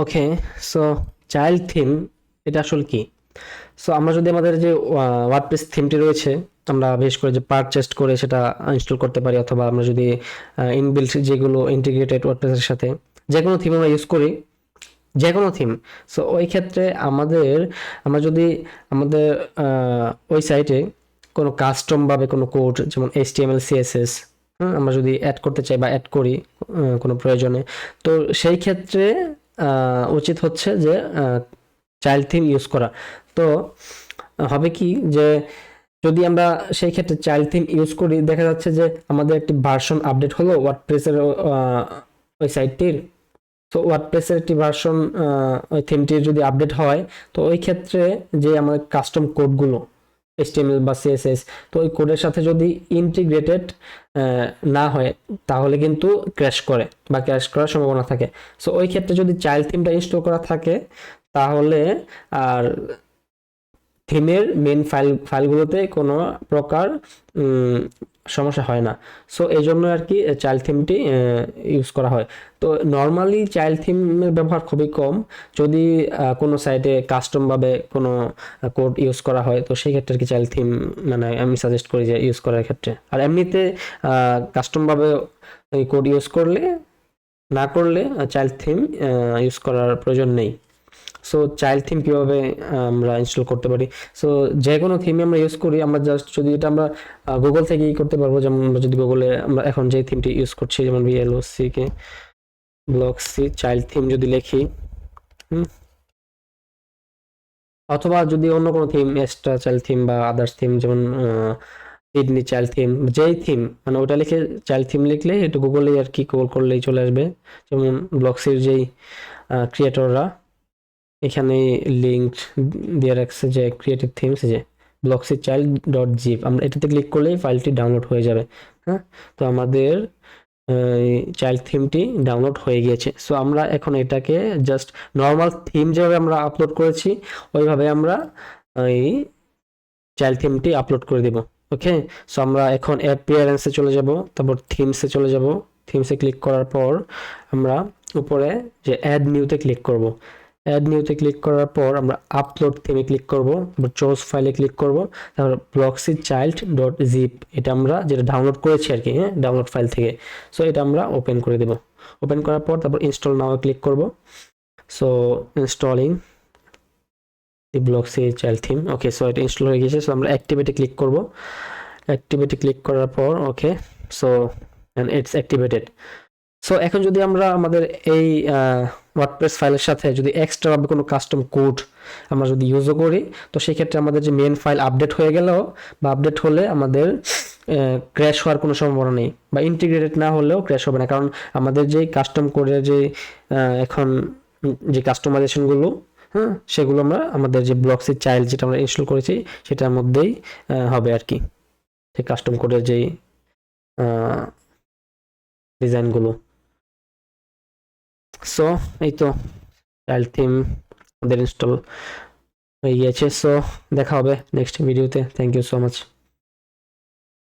ওকে, so child theme এটা আসলে কি? সো আমরা যদি আমাদের যে ওয়ার্ডপ্রেস থিমটি রয়েছে, আমরা বিশেষ করে যে পারচেস্ট করে সেটা ইনস্টল করতে পারি, অথবা আমরা যদি ইনবিল্ট যেগুলো ইন্টিগ্রেটেড ওয়ার্ডপ্রেসের সাথে যে কোনো থিম আমরা ইউজ করি, যে কোনো থিম। সো ওই ক্ষেত্রে আমরা যদি আমাদের ওই সাইটে কোনো কাস্টমভাবে কোনো কোড, যেমন HTML CSS, আমরা যদি অ্যাড করতে চাই বা অ্যাড করি কোনো প্রয়োজনে, তো সেই ক্ষেত্রে উচিত হচ্ছে যে চাইল্ড থিম ইউজ করা। তো হবে কি যে যদি আমরা সেই ক্ষেত্রে চাইল্ড থিম ইউজ করি, দেখা যাচ্ছে যে আমাদের একটি ভার্সন আপডেট হলো ওয়ার্ডপ্রেসের ওই সাইটটির। তো ওয়ার্ডপ্রেসের একটি ভার্সন, ওই থিমটির যদি আপডেট হয়, তো ওই ক্ষেত্রে যে আমাদের কাস্টম কোডগুলো HTML বা CSS, তো ওই কোডের সাথে যদি ইন্টিগ্রেটেড না হয়, তাহলে কিন্তু ক্র্যাশ করে বা ক্র্যাশ করার সম্ভাবনা থাকে। সো ওই ক্ষেত্রে যদি চাইল্ড থিমটা ইনস্টল করা থাকে, তাহলে আর থিমের মেন ফাইলগুলোতে কোনো প্রকার উম, সমস্যা হয় না। সো এই জন্য আর কি চাইল্ড থিমটি ইউজ করা হয়। তো নর্মালি চাইল্ড থিমের ব্যবহার খুবই কম। যদি কোনো সাইটে কাস্টমভাবে কোনো কোড ইউজ করা হয়, তো সেই ক্ষেত্রে আর কি চাইল্ড থিম মানে আমি সাজেস্ট করি যে ইউজ করার ক্ষেত্রে। আর এমনিতে কাস্টমভাবে এই কোড ইউজ করলে, না করলে চাইল্ড থিম ইউজ করার প্রয়োজন নেই। সো চাইল্ড থিম কিভাবে আমরা ইনস্টল করতে পারি? সো যে কোনো থিমে আমরা ইউজ করি, আমরা জাস্ট যদি এটা আমরা গুগল থেকেই করতে পারবো। যেমন আমরা যদি গুগলে আমরা এখন যে থিমটি ইউজ করছি, যেমন VLOC কে ব্লক সি চাইল্ড থিম যদি লিখি, হুম, অথবা যদি অন্য কোনো থিম, এক্সট্রা চাইল্ড থিম বা আদার্স থিম, যেমন সিডনি চাইল্ড থিম, যেই থিম মানে ওটা লিখে চাইল্ড থিম লিখলে একটু গুগলে আর কি গুগল করলেই চলে আসবে। যেমন ব্লকসির যেই ক্রিয়েটররা এখানে লিঙ্ক দিয়ে রাখছে যে ক্রিয়েটিভ থিমস, যে blockchain.child.zip, আমরা এটাতে ক্লিক করলেই ফাইলটি ডাউনলোড হয়ে যাবে। হ্যাঁ, তো আমাদের চাইল্ড থিমটি ডাউনলোড হয়ে গিয়েছে। সো আমরা এখন এটাকে জাস্ট নর্মাল থিম যেভাবে আমরা আপলোড করেছি, ওইভাবে আমরা এই চাইল্ড থিমটি আপলোড করে দিব। ওকে, সো আমরা এখন অ্যাপিয়ারেন্সে চলে যাব, তারপর থিমসে চলে যাব। থিমসে ক্লিক করার পর আমরা উপরে যে অ্যাড নিউতে ক্লিক করব। অ্যাড নিউতে ক্লিক করার পর আমরা আপলোড থিমে ক্লিক করব, তারপর চোজ ফাইলে ক্লিক করব, তারপর blockchain.child.zip, এটা আমরা যেটা ডাউনলোড করেছি আর কি, হ্যাঁ, ডাউনলোড ফাইল থেকে। সো এটা আমরা ওপেন করে দেব। ওপেন করার পর তারপর ইনস্টল নাও ক্লিক করব। সো ইনস্টলিং দি ব্লকসি চাইল্ড থিম। ওকে, সো এটা ইনস্টল হয়ে গেছে। সো আমরা অ্যাক্টিভেটে ক্লিক করব। অ্যাক্টিভেটে ক্লিক করার পর ওকে, সো ইটস অ্যাক্টিভেটেড। সো এখন যদি আমরা আমাদের এই ওয়ার্ডপ্রেস ফাইলের সাথে যদি এক্সট্রা ভাবে কোনো কাস্টম কোড আমরা যদি ইউজও করি, তো সেই ক্ষেত্রে আমাদের যে মেন ফাইল আপডেট হয়ে গেলেও বা আপডেট হলে আমাদের ক্র্যাশ হওয়ার কোনো সম্ভাবনা নেই, বা ইন্টিগ্রেটেড না হলেও ক্র্যাশ হবে না। কারণ আমাদের যে কাস্টম কোডের যে এখন যে কাস্টমাইজেশনগুলো, হ্যাঁ, সেগুলো আমরা আমাদের যে ব্লকসি চাইল্ড যেটা আমরা ইনস্টল করেছি সেটার মধ্যেই হবে আর কি, সেই কাস্টম কোডের যেই ডিজাইনগুলো। সো এই তো চাইল্ড থিম আমাদের ইনস্টল হয়ে গিয়েছে। সো দেখা হবে নেক্সট ভিডিওতে। Thank you so much.